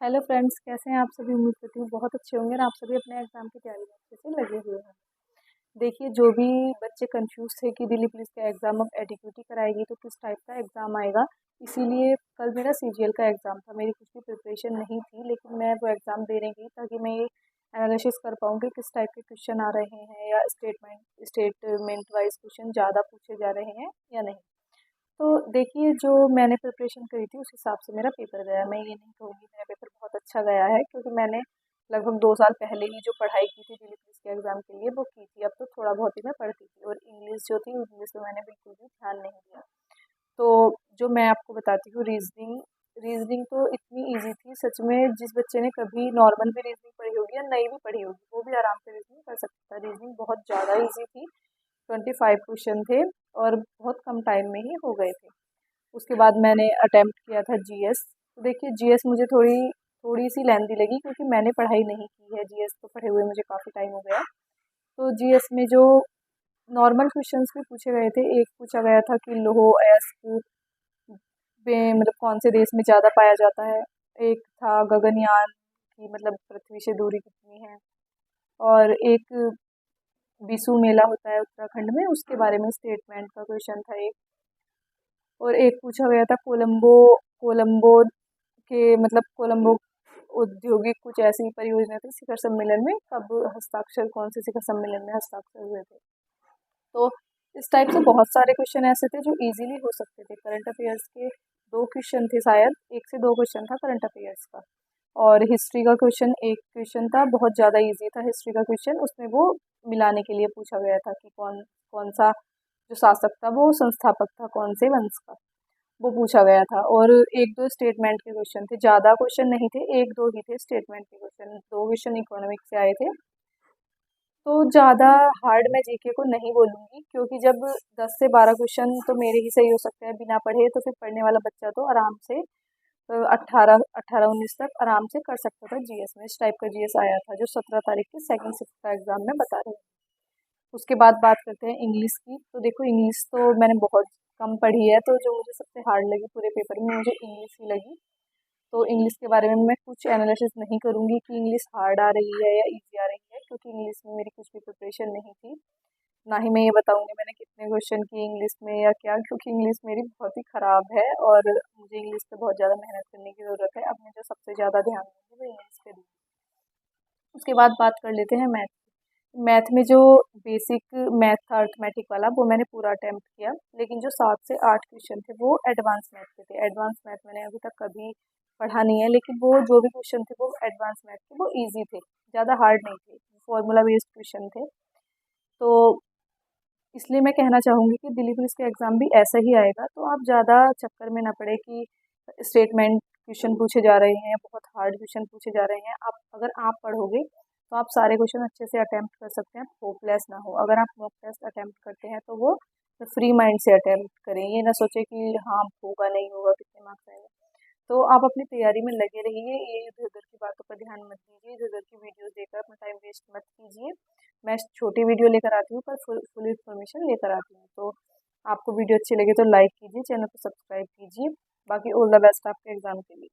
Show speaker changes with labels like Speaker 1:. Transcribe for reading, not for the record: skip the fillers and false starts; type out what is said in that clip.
Speaker 1: Hello friends, कैसे हैं आप सभी। उम्मीद करती हूँ बहुत अच्छे होंगे और आप सभी अपने एग्ज़ाम की तैयारी में अच्छे से लगे हुए हैं। देखिए, जो भी बच्चे कंफ्यूज थे कि दिल्ली पुलिस का एग्ज़ाम अब एडीक्यूटी कराएगी तो किस टाइप का एग्ज़ाम आएगा, इसीलिए कल मेरा सीजीएल का एग्ज़ाम था। मेरी कुछ भी प्रिपरेशन नहीं थी, लेकिन मैं वो एग्ज़ाम देने गई ताकि मैं ये एनालिसिस कर पाऊँ कि किस टाइप के क्वेश्चन आ रहे हैं या स्टेटमेंट वाइज क्वेश्चन ज़्यादा पूछे जा रहे हैं या नहीं। तो देखिए, जो मैंने प्रिपरेशन करी थी उस हिसाब से मेरा पेपर गया। मैं ये नहीं कहूँगी मेरा पेपर बहुत अच्छा गया है, क्योंकि मैंने लगभग 2 साल पहले ही जो पढ़ाई की थी दिल्ली पुलिस के एग्ज़ाम के लिए वो की थी। अब तो थोड़ा बहुत ही मैं पढ़ती थी, और इंग्लिश जो थी इंग्लिश में मैंने बिल्कुल भी ध्यान नहीं दिया। तो जो मैं आपको बताती हूँ, रीजनिंग रीजनिंग तो इतनी ईजी थी सच में। जिस बच्चे ने कभी नॉर्मल भी रीजनिंग पढ़ी होगी या नहीं भी पढ़ी होगी वो भी आराम से रीजनिंग कर सकता था। रीजनिंग बहुत ज़्यादा ईजी थी। 25 क्वेश्चन थे और बहुत कम टाइम में ही हो गए थे। उसके बाद मैंने अटेम्प्ट किया था जीएस। तो देखिए, जीएस मुझे थोड़ी थोड़ी सी लेंदी लगी, क्योंकि मैंने पढ़ाई नहीं की है। जीएस तो पढ़े हुए मुझे काफ़ी टाइम हो गया। तो जीएस में जो नॉर्मल क्वेश्चंस भी पूछे गए थे, एक पूछा गया था कि लौह अयस्क में मतलब कौन से देश में ज़्यादा पाया जाता है। एक था गगनयान की मतलब पृथ्वी से दूरी कितनी है। और एक बिसु मेला होता है उत्तराखंड में, उसके बारे में स्टेटमेंट का क्वेश्चन था एक। और एक पूछा गया था कोलंबो कोलंबो के मतलब कोलंबो औद्योगिक कुछ ऐसी परियोजना थी शिखर सम्मेलन में कब हस्ताक्षर, कौन से शिखर सम्मेलन में हस्ताक्षर हुए थे। तो इस टाइप से बहुत सारे क्वेश्चन ऐसे थे जो इजीली हो सकते थे। करंट अफेयर्स के 2 क्वेश्चन थे शायद, 1 से 2 क्वेश्चन था करंट अफेयर्स का। और हिस्ट्री का क्वेश्चन एक क्वेश्चन था, बहुत ज़्यादा इजी था हिस्ट्री का क्वेश्चन। उसमें वो मिलाने के लिए पूछा गया था कि कौन कौन सा जो शासक था वो संस्थापक था कौन से वंश का, वो पूछा गया था। और 1-2 स्टेटमेंट के क्वेश्चन थे, ज़्यादा क्वेश्चन नहीं थे, 1-2 ही थे स्टेटमेंट के क्वेश्चन। 2 क्वेश्चन इकोनॉमिक्स से आए थे। तो ज़्यादा हार्ड मैं जीके को नहीं बोलूँगी, क्योंकि जब 10 से 12 क्वेश्चन तो मेरे ही सही हो सकते हैं बिना पढ़े, तो फिर पढ़ने वाला बच्चा तो आराम से 18-19 तक आराम से कर सकता था जीएस में। इस टाइप का जीएस आया था जो 17 तारीख के सेकंड शिफ्ट का एग्ज़ाम में बता रहे हैं। उसके बाद बात करते हैं इंग्लिश की। तो देखो, इंग्लिश तो मैंने बहुत कम पढ़ी है, तो जो मुझे सबसे हार्ड लगी पूरे पेपर में मुझे इंग्लिश ही लगी। तो इंग्लिश के बारे में मैं कुछ एनालिसिस नहीं करूँगी कि इंग्लिश हार्ड आ रही है या इजी आ रही है, क्योंकि इंग्लिश में मेरी कुछ भी प्रिपरेशन नहीं थी। ना ही मैं ये बताऊँगी मैंने कितने क्वेश्चन किए इंग्लिश में या क्या, क्योंकि इंग्लिश मेरी बहुत ही ख़राब है और मुझे इंग्लिश पे बहुत ज़्यादा मेहनत करने की ज़रूरत है। अब मैं जो सबसे ज़्यादा ध्यान दूँगी वो इंग्लिश पे दूँगी। उसके बाद बात कर लेते हैं मैथ। मैथ में जो बेसिक मैथ था अर्थमेटिक वाला वो मैंने पूरा अटेम्प्ट किया, लेकिन जो 7 से 8 क्वेश्चन थे वो एडवांस मैथ के थे। एडवांस मैथ मैंने अभी तक कभी पढ़ा नहीं है, लेकिन वो जो भी क्वेश्चन थे वो एडवांस मैथ के, वो ईजी थे, ज़्यादा हार्ड नहीं थे, फॉर्मूला बेस्ड क्वेश्चन थे। तो इसलिए मैं कहना चाहूँगी कि दिल्ली पुलिस का एग्ज़ाम भी ऐसा ही आएगा। तो आप ज़्यादा चक्कर में ना पड़े कि स्टेटमेंट क्वेश्चन पूछे जा रहे हैं, बहुत हार्ड क्वेश्चन पूछे जा रहे हैं। अगर आप पढ़ोगे तो आप सारे क्वेश्चन अच्छे से अटेम्प्ट कर सकते हैं। होपलेस ना हो। अगर आप मॉक टेस्ट अटेम्प्ट करते हैं तो वो फ्री माइंड से अटेम्प्ट करें, ये ना सोचें कि हाँ होगा नहीं होगा, कितने मार्क्स आएंगे। तो आप अपनी तैयारी में लगे रहिए, ये इधर-उधर की बातों पर ध्यान मत दीजिए, इधर-उधर की वीडियोस देखकर अपना टाइम वेस्ट मत कीजिए। मैं छोटी वीडियो लेकर आती हूँ पर फुल इन्फॉर्मेशन लेकर आती हूँ। तो आपको वीडियो अच्छी लगे तो लाइक कीजिए, चैनल को सब्सक्राइब कीजिए। बाकी ऑल द बेस्ट आपके एग्ज़ाम के लिए।